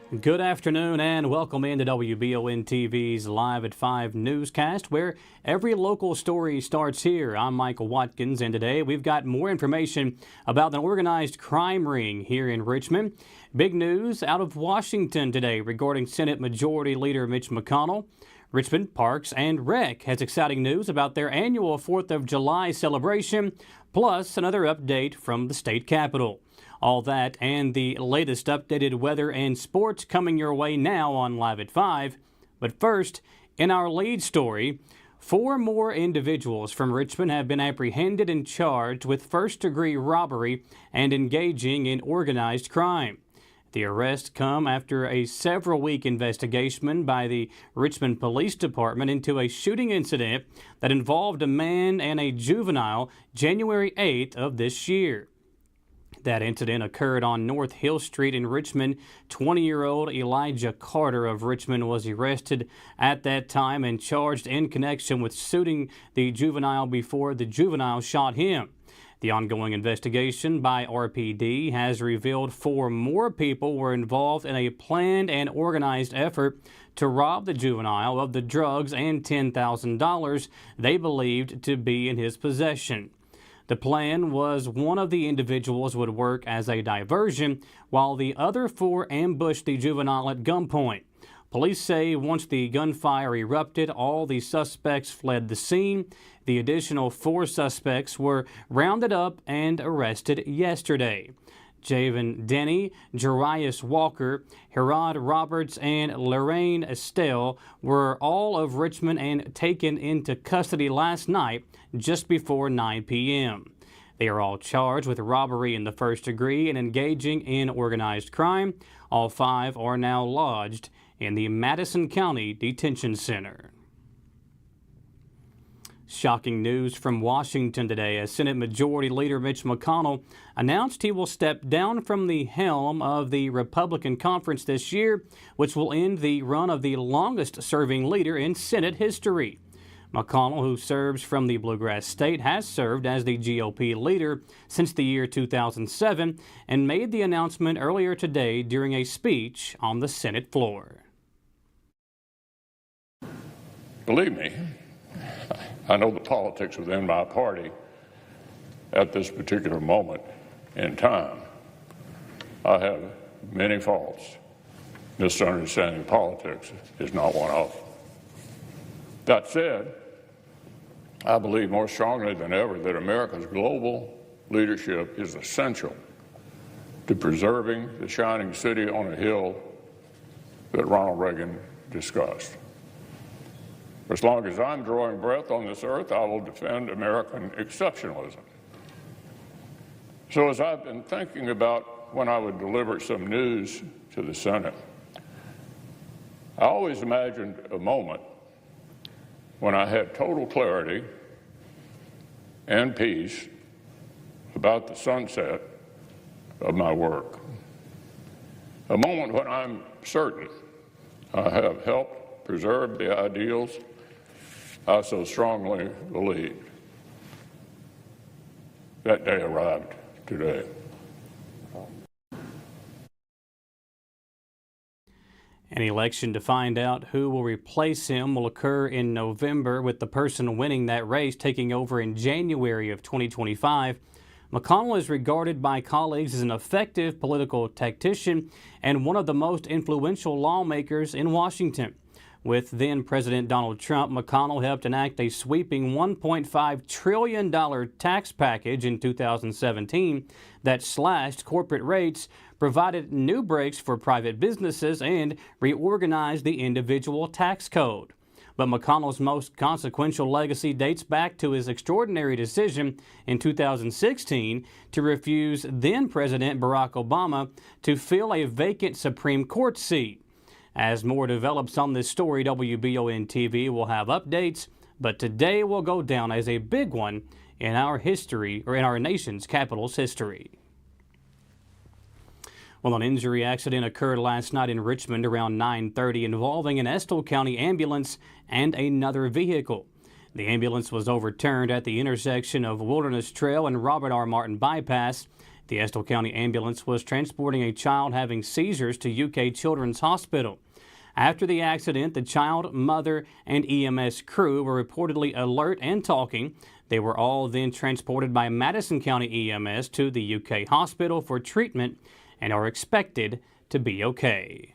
Good afternoon and welcome into WBON TV's Live at 5 newscast, where every local story starts here. I'm Michael Watkins, and today we've got more information about an organized crime ring here in Richmond. Big news out of Washington today regarding Senate Majority Leader Mitch McConnell. Richmond Parks and Rec has exciting news about their annual 4th of July celebration, plus another update from the state capitol. All that and the latest updated weather and sports coming your way now on Live at 5. But first, in our lead story, 4 more individuals from Richmond have been apprehended and charged with first-degree robbery and engaging in organized crime. The arrests come after a several-week investigation by the Richmond Police Department into a shooting incident that involved a man and a juvenile January 8th of this year. That incident occurred on North Hill Street in Richmond. 20-year-old Elijah Carter of Richmond was arrested at that time and charged in connection with shooting the juvenile before the juvenile shot him. The ongoing investigation by RPD has revealed 4 more people were involved in a planned and organized effort to rob the juvenile of the drugs and $10,000 they believed to be in his possession. The plan was one of the individuals would work as a diversion, while the other 4 ambushed the juvenile at gunpoint. Police say once the gunfire erupted, all the suspects fled the scene. The additional 4 suspects were rounded up and arrested yesterday. Javen Denny, Jarius Walker, Herod Roberts, and Lorraine Estill were all of Richmond and taken into custody last night just before 9 p.m. They are all charged with robbery in the first degree and engaging in organized crime. All 5 are now lodged in the Madison County Detention Center. Shocking news from Washington today as Senate Majority Leader Mitch McConnell announced he will step down from the helm of the Republican conference this year, which will end the run of the longest-serving leader in Senate history. McConnell, who serves from the Bluegrass State, has served as the GOP leader since the year 2007 and made the announcement earlier today during a speech on the Senate floor. Believe me, I know the politics within my party at this particular moment in time. I have many faults. Misunderstanding politics is not one of them. That said, I believe more strongly than ever that America's global leadership is essential to preserving the shining city on a hill that Ronald Reagan discussed. For as long as I'm drawing breath on this earth, I will defend American exceptionalism. So as I've been thinking about when I would deliver some news to the Senate, I always imagined a moment when I had total clarity and peace about the sunset of my work. A moment when I'm certain I have helped preserve the ideals I so strongly believed. That day arrived today. An election to find out who will replace him will occur in November, with the person winning that race taking over in January of 2025. McConnell is regarded by colleagues as an effective political tactician and one of the most influential lawmakers in Washington. With then-President Donald Trump, McConnell helped enact a sweeping $1.5 trillion tax package in 2017 that slashed corporate rates, provided new breaks for private businesses, and reorganized the individual tax code. But McConnell's most consequential legacy dates back to his extraordinary decision in 2016 to refuse then-President Barack Obama to fill a vacant Supreme Court seat. As more develops on this story, WBON TV will have updates, but today will go down as a big one in our history, or in our nation's capital's history. Well, an injury accident occurred last night in Richmond around 9:30 involving an Estill County ambulance and another vehicle. The ambulance was overturned at the intersection of Wilderness Trail and Robert R. Martin Bypass. The Estill County ambulance was transporting a child having seizures to UK Children's Hospital. After the accident, the child, mother, and EMS crew were reportedly alert and talking. They were all then transported by Madison County EMS to the UK hospital for treatment and are expected to be okay.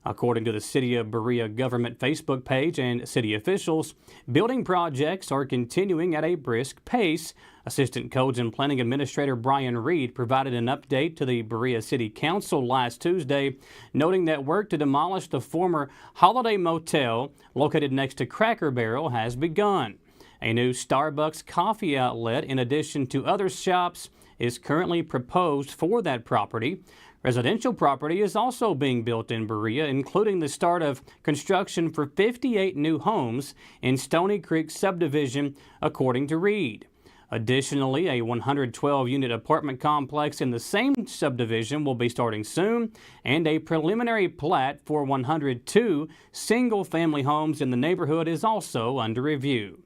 According to the City of Berea government Facebook page and city officials, building projects are continuing at a brisk pace. Assistant Codes and Planning Administrator Brian Reed provided an update to the Berea City Council last Tuesday, noting that work to demolish the former Holiday Motel located next to Cracker Barrel has begun. A new Starbucks coffee outlet, in addition to other shops, is currently proposed for that property. Residential property is also being built in Berea, including the start of construction for 58 new homes in Stony Creek subdivision, according to Reed. Additionally, a 112-unit apartment complex in the same subdivision will be starting soon, and a preliminary plat for 102 single-family homes in the neighborhood is also under review.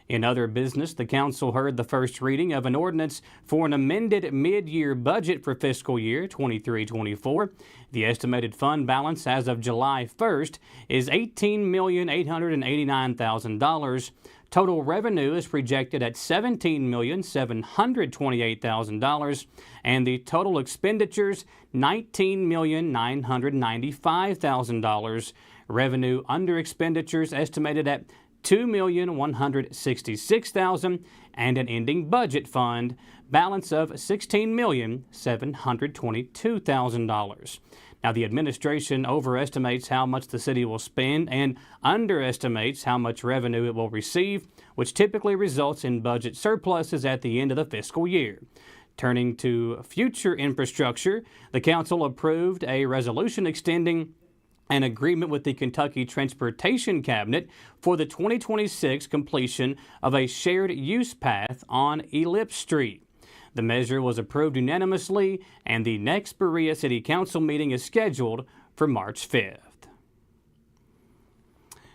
In other business, the council heard the first reading of an ordinance for an amended mid-year budget for fiscal year 23-24. The estimated fund balance as of July 1st is $18,889,000. Total revenue is projected at $17,728,000, and the total expenditures $19,995,000. Revenue under expenditures estimated at $2,166,000, and an ending budget fund balance of $16,722,000. Now, the administration overestimates how much the city will spend and underestimates how much revenue it will receive, which typically results in budget surpluses at the end of the fiscal year. Turning to future infrastructure, the council approved a resolution extending an agreement with the Kentucky Transportation Cabinet for the 2026 completion of a shared use path on Ellipse Street. The measure was approved unanimously, and the next Berea City Council meeting is scheduled for March 5th.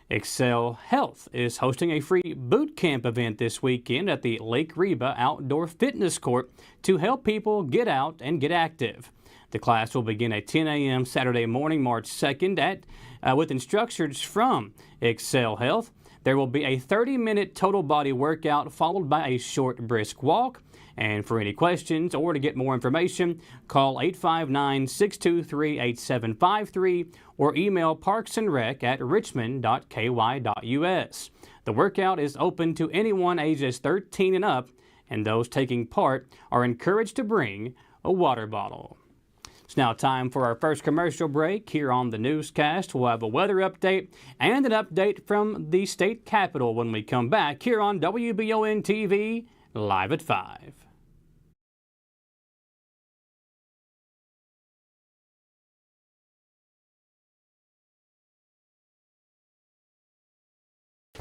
Excel Health is hosting a free boot camp event this weekend at the Lake Reba Outdoor Fitness Court to help people get out and get active. The class will begin at 10 a.m. Saturday morning, March 2nd, with instructors from Excel Health. There will be a 30-minute total body workout followed by a short brisk walk. And for any questions or to get more information, call 859-623-8753 or email parksandrec@richmond.ky.us. The workout is open to anyone ages 13 and up, and those taking part are encouraged to bring a water bottle. It's now time for our first commercial break here on the Newscast. We'll have a weather update and an update from the state capitol when we come back here on WBON TV, live at 5.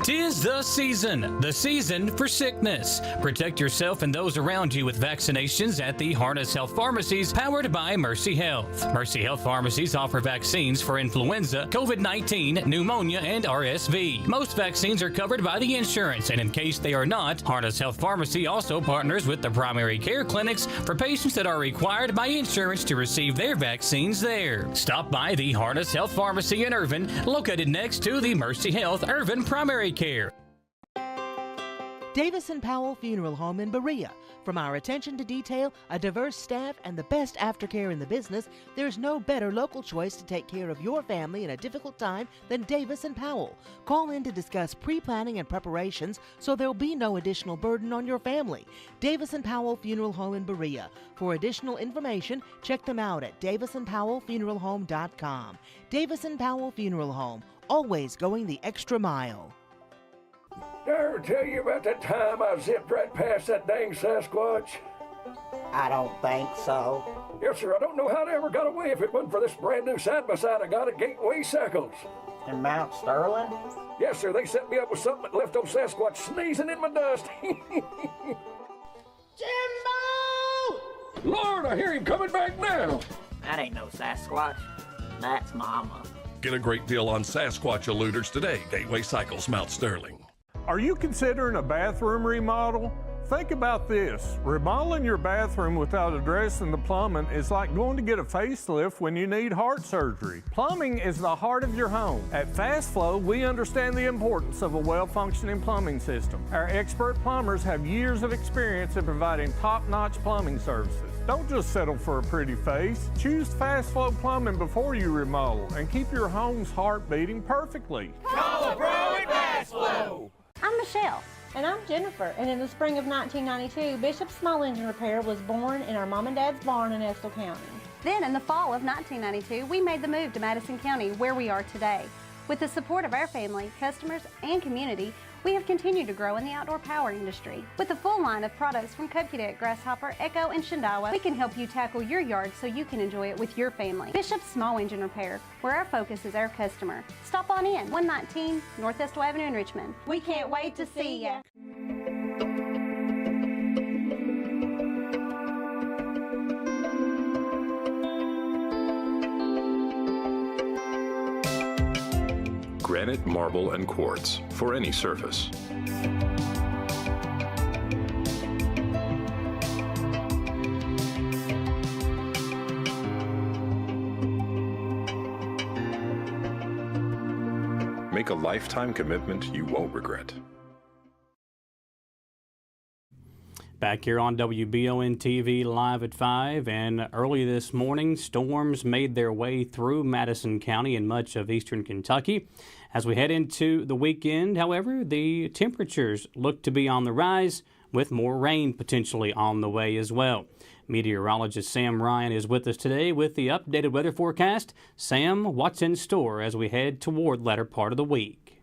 Tis the season for sickness. Protect yourself and those around you with vaccinations at the Harness Health Pharmacies, powered by Mercy Health. Mercy Health Pharmacies offer vaccines for influenza, COVID-19, pneumonia, and RSV. Most vaccines are covered by the insurance, and in case they are not, Harness Health Pharmacy also partners with the primary care clinics for patients that are required by insurance to receive their vaccines there. Stop by the Harness Health Pharmacy in Irvin, located next to the Mercy Health Irvin Primary Care. Davis & Powell Funeral Home in Berea. From our attention to detail, a diverse staff, and the best aftercare in the business, there's no better local choice to take care of your family in a difficult time than Davis & Powell. Call in to discuss pre-planning and preparations so there'll be no additional burden on your family. Davis & Powell Funeral Home in Berea. For additional information, check them out at davisandpowellfuneralhome.com. Davis & Powell Funeral Home, always going the extra mile. Did I ever tell you about that time I zipped right past that dang Sasquatch? I don't think so. Yes, sir. I don't know how they ever got away if it wasn't for this brand new side-by-side I got at Gateway Cycles. In Mount Sterling? Yes, sir. They set me up with something that left old Sasquatch sneezing in my dust. Jimbo! Lord, I hear him coming back now. That ain't no Sasquatch. That's Mama. Get a great deal on Sasquatch eluders today. Gateway Cycles, Mount Sterling. Are you considering a bathroom remodel? Think about this. Remodeling your bathroom without addressing the plumbing is like going to get a facelift when you need heart surgery. Plumbing is the heart of your home. At Fast Flow, we understand the importance of a well-functioning plumbing system. Our expert plumbers have years of experience in providing top-notch plumbing services. Don't just settle for a pretty face. Choose Fast Flow Plumbing before you remodel and keep your home's heart beating perfectly. Call a pro at Fast Flow. I'm Michelle. And I'm Jennifer, and in the spring of 1992, Bishop's Small Engine Repair was born in our mom and dad's barn in Estill County. Then in the fall of 1992, we made the move to Madison County, where we are today. With the support of our family, customers, and community, we have continued to grow in the outdoor power industry. With a full line of products from Kopudek, Grasshopper, Echo, and Shindawa, we can help you tackle your yard so you can enjoy it with your family. Bishop's Small Engine Repair, where our focus is our customer. Stop on in, 119 North Estill Avenue in Richmond. We can't wait to see ya. Granite, marble, and quartz for any surface. Make a lifetime commitment you won't regret. Back here on WBON TV Live at 5, and early this morning, storms made their way through Madison County and much of eastern Kentucky. As we head into the weekend, however, the temperatures look to be on the rise, with more rain potentially on the way as well. Meteorologist Sam Ryan is with us today with the updated weather forecast. Sam, what's in store as we head toward the latter part of the week?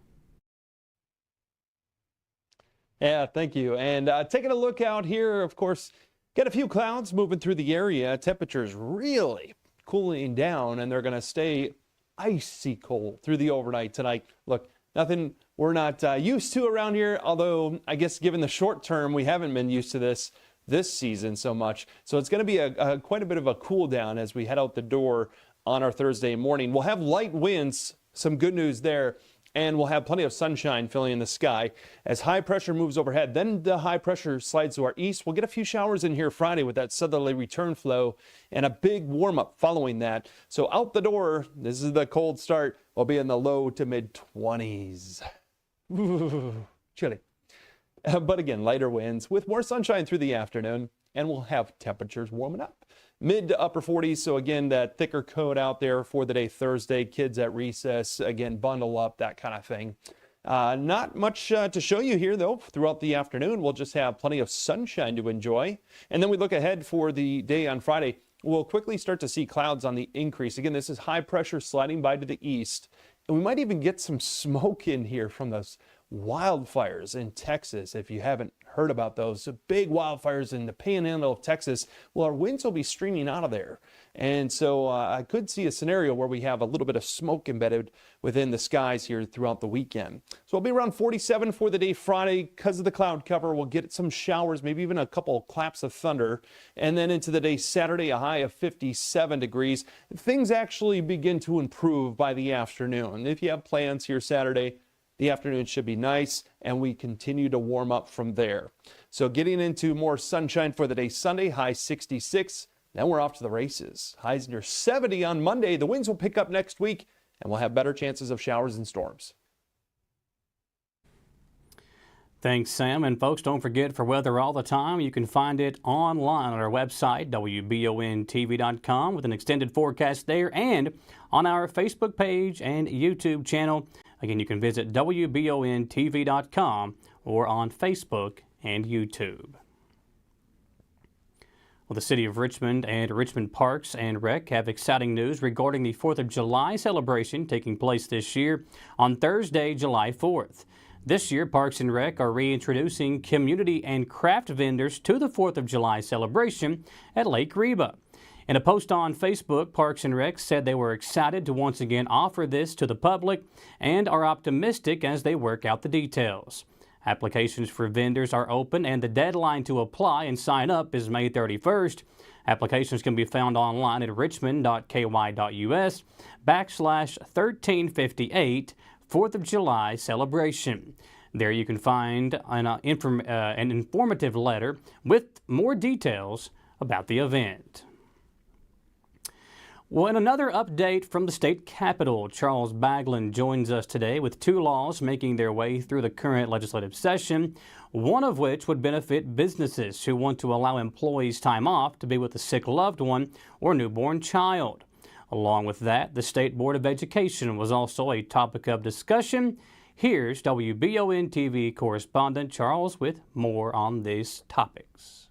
Yeah, thank you. And taking a look out here, of course, got a few clouds moving through the area. Temperatures really cooling down, and they're going to stay icy cold through the overnight tonight. Look, nothing we're not used to around here, although I guess given the short term, we haven't been used to this season so much. So it's going to be quite a bit of a cool down as we head out the door on our Thursday morning. We'll have light winds, some good news there. And we'll have plenty of sunshine filling in the sky as high pressure moves overhead. Then the high pressure slides to our east. We'll get a few showers in here Friday with that southerly return flow and a big warm up following that. So out the door, this is the cold start. We'll be in the low to mid 20s. Ooh, chilly. But again, lighter winds with more sunshine through the afternoon, and we'll have temperatures warming up. Mid to upper 40s, so again, that thicker coat out there for the day Thursday. Kids at recess, again, bundle up, that kind of thing. Not much to show you here, though. Throughout the afternoon, we'll just have plenty of sunshine to enjoy. And then we look ahead for the day on Friday. We'll quickly start to see clouds on the increase. Again, this is high pressure sliding by to the east. And we might even get some smoke in here from those wildfires in Texas. If you haven't heard about those, so big wildfires in the panhandle of Texas, well, our winds will be streaming out of there. And so I could see a scenario where we have a little bit of smoke embedded within the skies here throughout the weekend. So it'll be around 47 for the day Friday. Because of the cloud cover, we'll get some showers, maybe even a couple claps of thunder. And then into the day Saturday, a high of 57 degrees. Things actually begin to improve by the afternoon. If you have plans here Saturday, the afternoon should be nice, and we continue to warm up from there. So getting into more sunshine for the day Sunday, high 66. Then we're off to the races. Highs near 70 on Monday. The winds will pick up next week, and we'll have better chances of showers and storms. Thanks, Sam. And folks, don't forget, for weather all the time, you can find it online on our website, WBONTV.com, with an extended forecast there, and on our Facebook page and YouTube channel. Again, you can visit WBONTV.com or on Facebook and YouTube. Well, the City of Richmond and Richmond Parks and Rec have exciting news regarding the 4th of July celebration taking place this year on Thursday, July 4th. This year, Parks and Rec are reintroducing community and craft vendors to the 4th of July celebration at Lake Reba. In a post on Facebook, Parks and Rec said they were excited to once again offer this to the public and are optimistic as they work out the details. Applications for vendors are open, and the deadline to apply and sign up is May 31st. Applications can be found online at richmond.ky.us/1358 4th of July celebration. There you can find an informative letter with more details about the event. Well, in another update from the state capitol, Charles Baglin joins us today with two laws making their way through the current legislative session, one of which would benefit businesses who want to allow employees time off to be with a sick loved one or newborn child. Along with that, the State Board of Education was also a topic of discussion. Here's WBON TV correspondent Charles with more on these topics.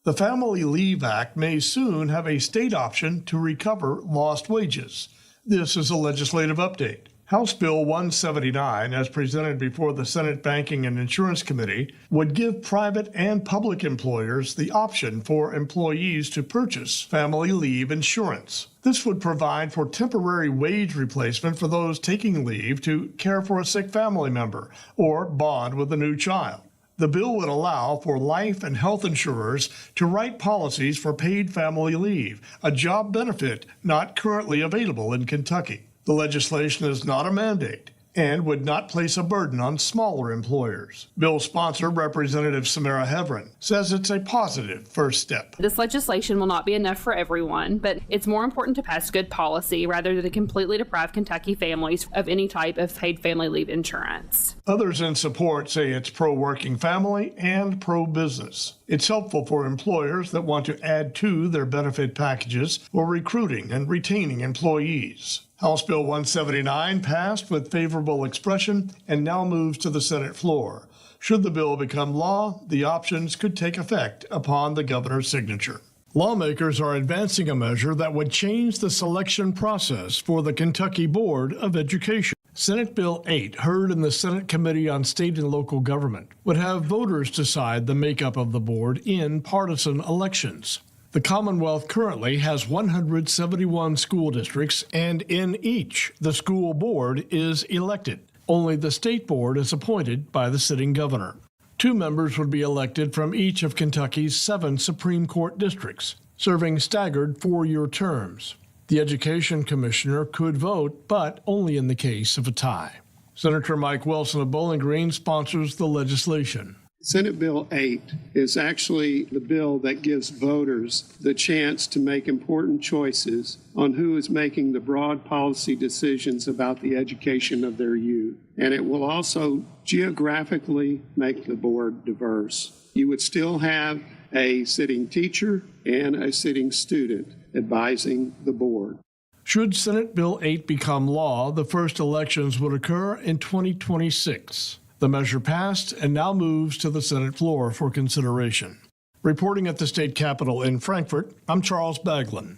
The Family Leave Act may soon have a state option to recover lost wages. This is a legislative update. House Bill 179, as presented before the Senate Banking and Insurance Committee, would give private and public employers the option for employees to purchase family leave insurance. This would provide for temporary wage replacement for those taking leave to care for a sick family member or bond with a new child. The bill would allow for life and health insurers to write policies for paid family leave, a job benefit not currently available in Kentucky. The legislation is not a mandate and would not place a burden on smaller employers. Bill sponsor, Representative Samara Heverin, says it's a positive first step. This legislation will not be enough for everyone, but it's more important to pass good policy rather than completely deprive Kentucky families of any type of paid family leave insurance. Others in support say it's pro-working family and pro-business. It's helpful for employers that want to add to their benefit packages for recruiting and retaining employees. House Bill 179 passed with favorable expression and now moves to the Senate floor. Should the bill become law, the options could take effect upon the governor's signature. Lawmakers are advancing a measure that would change the selection process for the Kentucky Board of Education. Senate Bill 8, heard in the Senate Committee on State and Local Government, would have voters decide the makeup of the board in partisan elections. The Commonwealth currently has 171 school districts, and in each, the school board is elected. Only the state board is appointed by the sitting governor. 2 members would be elected from each of Kentucky's 7 Supreme Court districts, serving staggered 4-year terms. The education commissioner could vote, but only in the case of a tie. Senator Mike Wilson of Bowling Green sponsors the legislation. Senate Bill 8 is actually the bill that gives voters the chance to make important choices on who is making the broad policy decisions about the education of their youth. And it will also geographically make the board diverse. You would still have a sitting teacher and a sitting student advising the board. Should Senate Bill 8 become law, the first elections would occur in 2026. The measure passed and now moves to the Senate floor for consideration. Reporting at the state capitol in Frankfort, I'm Charles Baglin.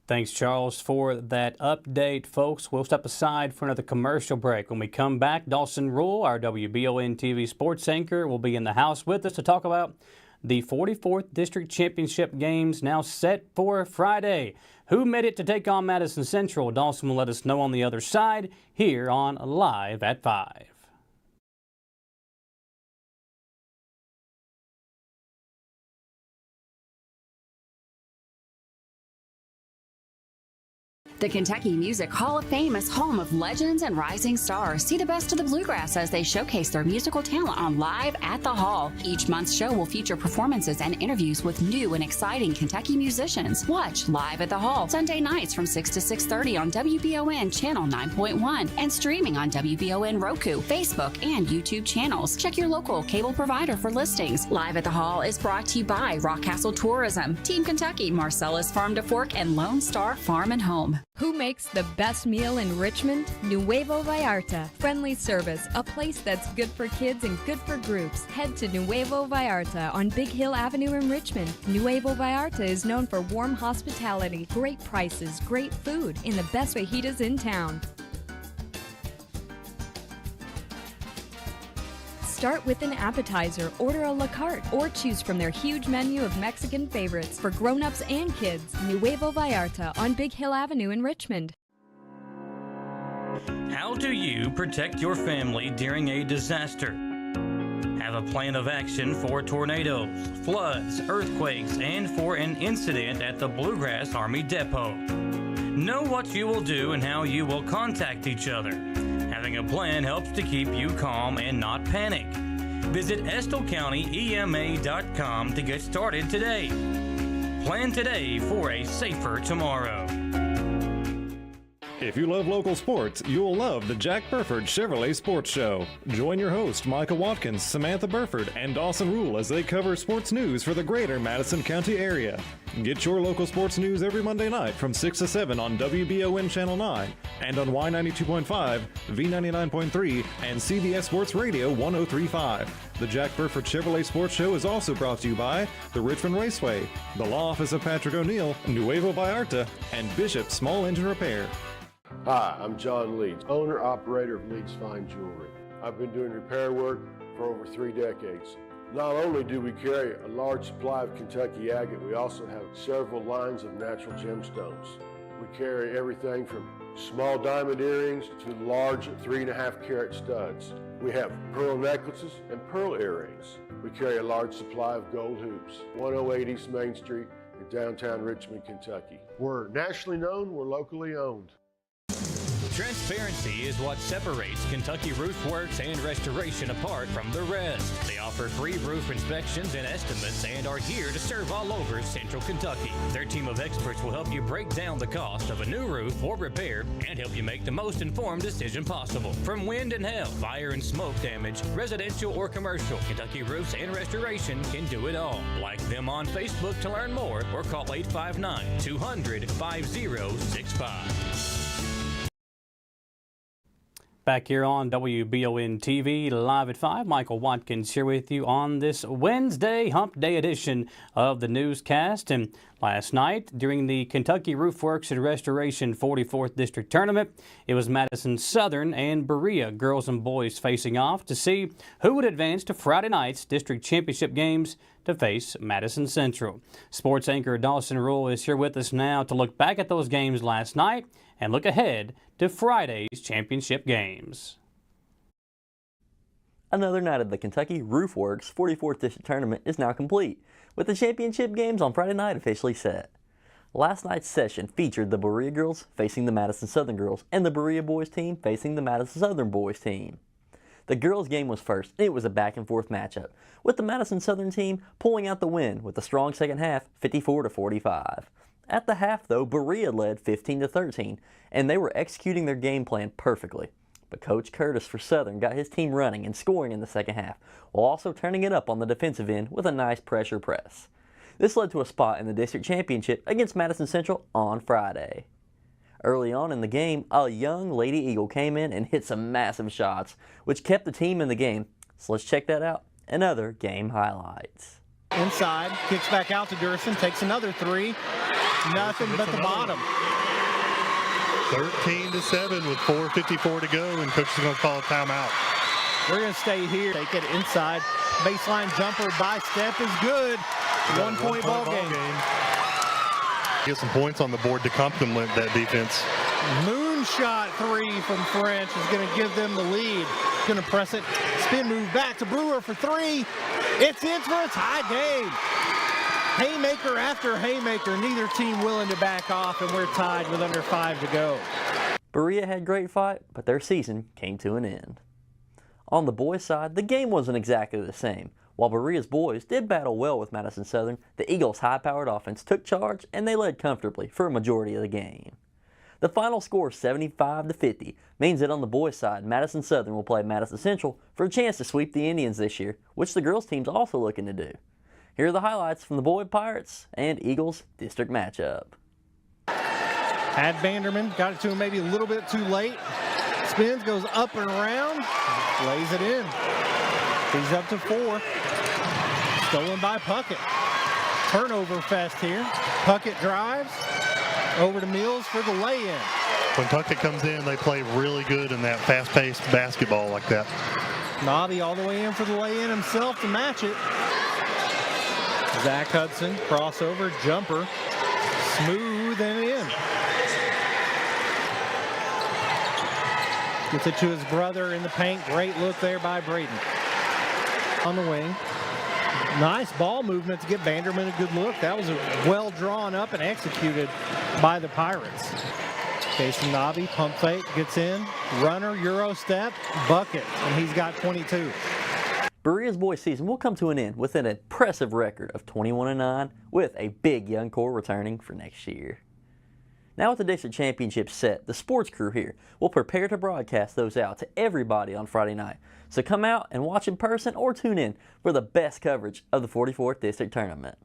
Thanks, Charles, for that update, folks. We'll step aside for another commercial break. When we come back, Dawson Rule, our WBON TV sports anchor, will be in the house with us to talk about the 44th District Championship games now set for Friday. Who made it to take on Madison Central? Dawson will let us know on the other side here on Live at 5. The Kentucky Music Hall of Fame is home of legends and rising stars. See the best of the bluegrass as they showcase their musical talent on Live at the Hall. Each month's show will feature performances and interviews with new and exciting Kentucky musicians. Watch Live at the Hall Sunday nights from 6 to 6:30 on WBON Channel 9.1 and streaming on WBON Roku, Facebook, and YouTube channels. Check your local cable provider for listings. Live at the Hall is brought to you by Rockcastle Tourism, Team Kentucky, Marcellus Farm to Fork, and Lone Star Farm and Home. Who makes the best meal in Richmond? Nuevo Vallarta. Friendly service, a place that's good for kids and good for groups. Head to Nuevo Vallarta on Big Hill Avenue in Richmond. Nuevo Vallarta is known for warm hospitality, great prices, great food, and the best fajitas in town. Start with an appetizer, order a la carte, or choose from their huge menu of Mexican favorites for grown-ups and kids. Nuevo Vallarta on Big Hill Avenue in Richmond. How do you protect your family during a disaster? Have a plan of action for tornadoes, floods, earthquakes, and for an incident at the Bluegrass Army Depot. Know what you will do and how you will contact each other. Having a plan helps to keep you calm and not panic. Visit EstillCountyEMA.com to get started today. Plan today for a safer tomorrow. If you love local sports, you'll love the Jack Burford Chevrolet Sports Show. Join your host, Michael Watkins, Samantha Burford, and Dawson Rule as they cover sports news for the greater Madison County area. Get your local sports news every Monday night from 6 to 7 on WBON Channel 9 and on Y92.5, V99.3, and CBS Sports Radio 103.5. The Jack Burford Chevrolet Sports Show is also brought to you by the Richmond Raceway, the Law Office of Patrick O'Neill, Nuevo Vallarta, and Bishop Small Engine Repair. Hi, I'm John Leeds, owner-operator of Leeds Fine Jewelry. I've been doing repair work for over 3 decades. Not only do we carry a large supply of Kentucky agate, we also have several lines of natural gemstones. We carry everything from small diamond earrings to large 3.5 carat studs. We have pearl necklaces and pearl earrings. We carry a large supply of gold hoops. 108 East Main Street in downtown Richmond, Kentucky. We're nationally known, we're locally owned. Transparency is what separates Kentucky Roof Works and Restoration apart from the rest. They offer free roof inspections and estimates and are here to serve all over Central Kentucky. Their team of experts will help you break down the cost of a new roof or repair and help you make the most informed decision possible. From wind and hail, fire and smoke damage, residential or commercial, Kentucky Roofs and Restoration can do it all. Like them on Facebook to learn more or call 859-200-5065. Back here on WBON TV, live at 5, Michael Watkins here with you on this Wednesday, Hump Day edition of the Newscast. And last night, during the Kentucky Roof Works and Restoration 44th District Tournament, it was Madison Southern and Berea girls and boys facing off to see who would advance to Friday night's district championship games to face Madison Central. Sports anchor Dawson Rule is here with us now to look back at those games last night and look ahead to Friday's championship games. Another night of the Kentucky Roof Works 44th District Tournament is now complete, with the championship games on Friday night officially set. Last night's session featured the Berea girls facing the Madison Southern girls and the Berea boys team facing the Madison Southern boys team. The girls' game was first, and it was a back-and-forth matchup, with the Madison Southern team pulling out the win with a strong second half, 54-45. At the half, though, Berea led 15-13, and they were executing their game plan perfectly. But Coach Curtis for Southern got his team running and scoring in the second half, while also turning it up on the defensive end with a nice pressure press. This led to a spot in the district championship against Madison Central on Friday. Early on in the game, a young Lady Eagle came in and hit some massive shots, which kept the team in the game. So let's check that out and other game highlights. Inside, kicks back out to Durson, takes another three. Nothing but the bottom. 13-7 with 4:54 to go, and coach is going to call a timeout. We're going to stay here. Take it inside. Baseline jumper by step is good. 1 point ball game. Get some points on the board to complement that defense. Moonshot three from French is going to give them the lead. Going to press it. Spin move back to Brewer for three. It's in for a tie game. Haymaker after haymaker, neither team willing to back off, and we're tied with under 5 to go. Berea had a great fight, but their season came to an end. On the boys' side, the game wasn't exactly the same. While Berea's boys did battle well with Madison Southern, the Eagles' high-powered offense took charge, and they led comfortably for a majority of the game. The final score, 75-50, means that on the boys' side, Madison Southern will play Madison Central for a chance to sweep the Indians this year, which the girls' team's also looking to do. Here are the highlights from the Boy Pirates and Eagles district matchup. Had Vanderman, got it to him maybe a little bit too late. Spins, goes up and around, lays it in. He's up to 4. Stolen by Puckett. Turnover fest here. Puckett drives over to Mills for the lay-in. When Puckett comes in, they play really good in that fast-paced basketball like that. Nobby all the way in for the lay-in himself to match it. Zach Hudson, crossover, jumper, smooth and in. Gets it to his brother in the paint. Great look there by Braden. On the wing. Nice ball movement to get Vanderman a good look. That was well drawn up and executed by the Pirates. Jason Nobby, pump fake, gets in, runner, Euro step, bucket, and he's got 22. Berea's boys season will come to an end with an impressive record of 21-9 with a big young core returning for next year. Now with the district championship set, the sports crew here will prepare to broadcast those out to everybody on Friday night. So come out and watch in person or tune in for the best coverage of the 44th District Tournament.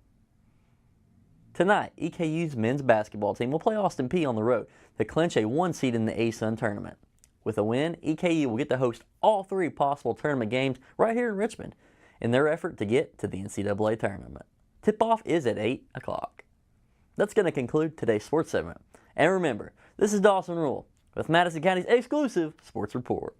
Tonight, EKU's men's basketball team will play Austin Peay on the road to clinch a 1 seed in the ASUN tournament. With a win, EKU will get to host all 3 possible tournament games right here in Richmond in their effort to get to the NCAA tournament. Tip-off is at 8 o'clock. That's going to conclude today's sports segment. And remember, this is Dawson Rule with Madison County's exclusive Sports Report.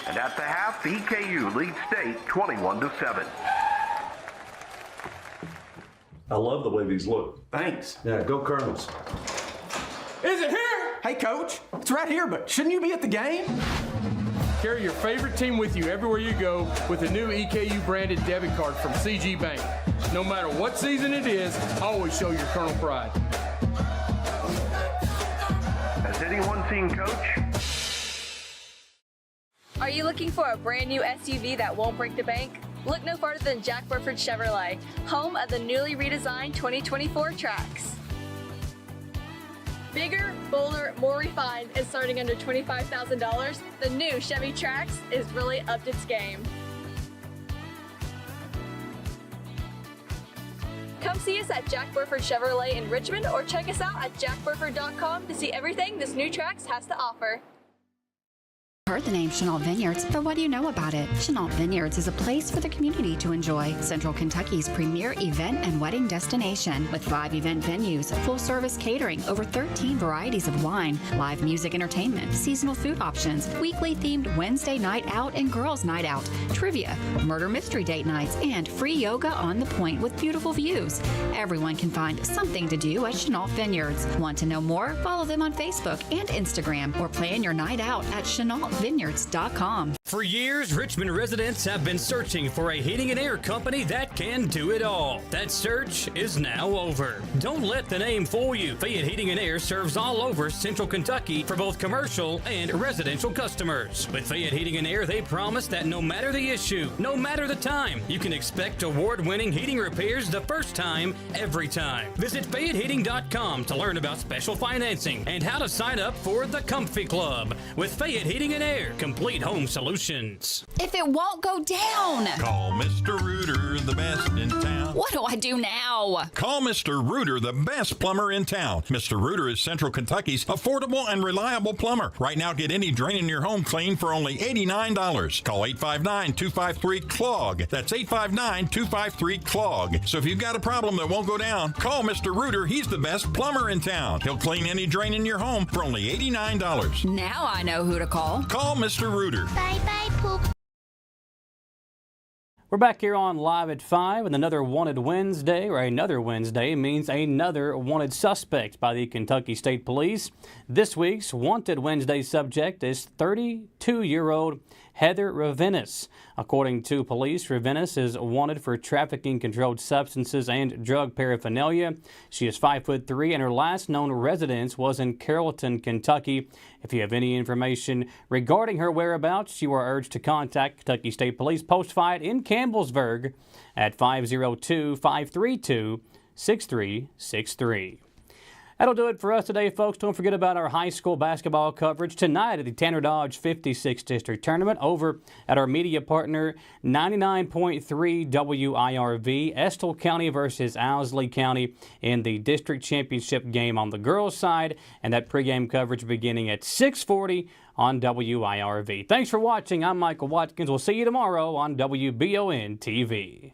And at the half, EKU leads state 21-7. I love the way these look. Thanks. Yeah, go Colonels. Is it here? Hey, Coach. It's right here, but shouldn't you be at the game? Carry your favorite team with you everywhere you go with a new EKU branded debit card from CG Bank. No matter what season it is, always show your Colonel pride. Has anyone seen Coach? Are you looking for a brand new SUV that won't break the bank? Look no farther than Jack Burford Chevrolet, home of the newly redesigned 2024 Trax. Bigger, bolder, more refined, and starting under $25,000, the new Chevy Trax is really upped its game. Come see us at Jack Burford Chevrolet in Richmond or check us out at jackburford.com to see everything this new Trax has to offer. Heard the name Chenault Vineyards, but what do you know about it? Chenault Vineyards is a place for the community to enjoy. Central Kentucky's premier event and wedding destination with 5 event venues, full-service catering, over 13 varieties of wine, live music entertainment, seasonal food options, weekly themed Wednesday night out and girls night out, trivia, murder mystery date nights, and free yoga on the point with beautiful views. Everyone can find something to do at Chenault Vineyards. Want to know more? Follow them on Facebook and Instagram or plan your night out at ChenaultVineyards.com. For years, Richmond residents have been searching for a heating and air company that can do it all. That search is now over. Don't let the name fool you. Fayette Heating and Air serves all over Central Kentucky for both commercial and residential customers. With Fayette Heating and Air, they promise that no matter the issue, no matter the time, you can expect award-winning heating repairs the first time, every time. Visit FayetteHeating.com to learn about special financing and how to sign up for the Comfy Club. With Fayette Heating and Air, complete home solutions. If it won't go down, call Mr. Rooter, the best in town. What do I do now? Call Mr. Rooter, the best plumber in town. Mr. Rooter is Central Kentucky's affordable and reliable plumber. Right now, get any drain in your home clean for only $89. Call 859-253-CLOG. That's 859-253-CLOG. So if you've got a problem that won't go down, call Mr. Rooter. He's the best plumber in town. He'll clean any drain in your home for only $89. Now I know who to call. Call Mr. Rooter. Bye-bye, poop. We're back here on Live at 5 and another Wanted Wednesday, or another Wednesday, means another wanted suspect by the Kentucky State Police. This week's Wanted Wednesday subject is 32-year-old Heather Ravenis. According to police, Ravenis is wanted for trafficking controlled substances and drug paraphernalia. She is 5'3" and her last known residence was in Carrollton, Kentucky. If you have any information regarding her whereabouts, you are urged to contact Kentucky State Police Post 5 in Campbellsburg at 502-532-6363. That'll do it for us today, folks. Don't forget about our high school basketball coverage tonight at the Tanner Dodge 56th District Tournament over at our media partner 99.3 WIRV, Estill County versus Owsley County in the district championship game on the girls' side, and that pregame coverage beginning at 6:40 on WIRV. Thanks for watching. I'm Michael Watkins. We'll see you tomorrow on WBON TV.